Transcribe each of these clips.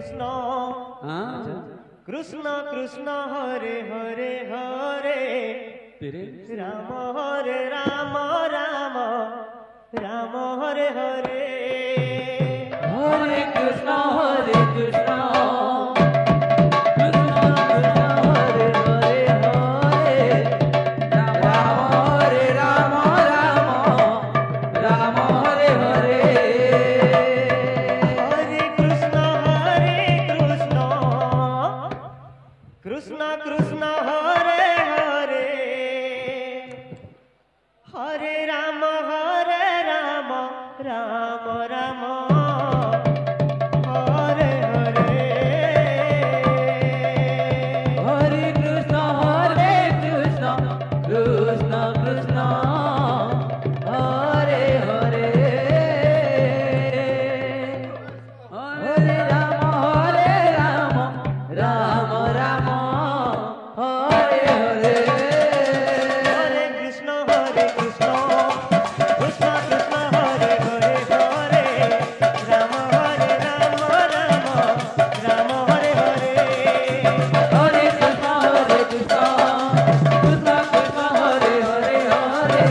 Krishna Krishna Krishna Hare Hare Hare Ram Hare Ram Ram Ram Hare Hare Hare Krishna Krishna Krishna Krishna Hare Hare Hare Ram Ram Ram Hare Hare Hare Krishna Krishna Krishna Hare Hare Hare Ram Ram Ram Hare Hare Hare Krishna Krishna Krishna Krishna Hare Hare Hare Ram Ram Ram Hare Hare Hare Krishna Krishna Krishna Hare Hare Hare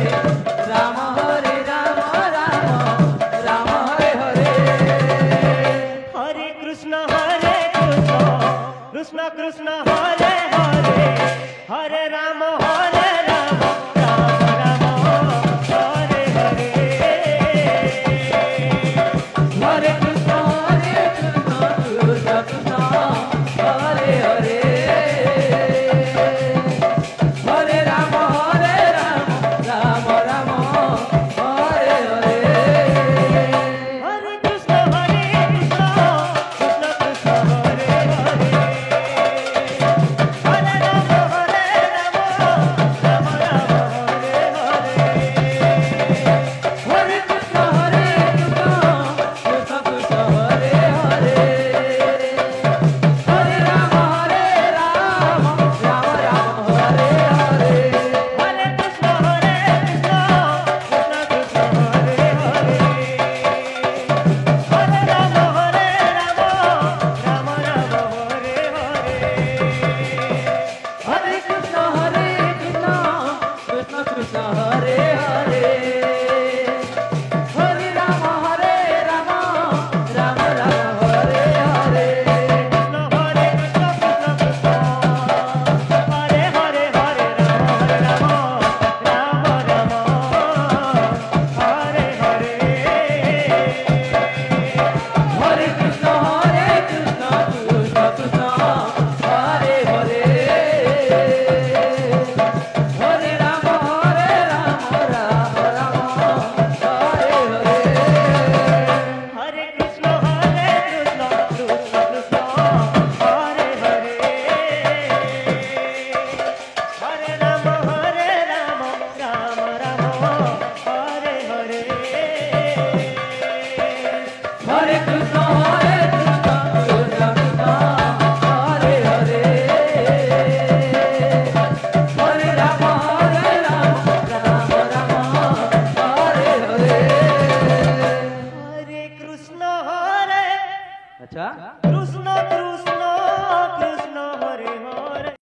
Ram Ram Hare Hare Hare Krishna Krishna Krishna Hare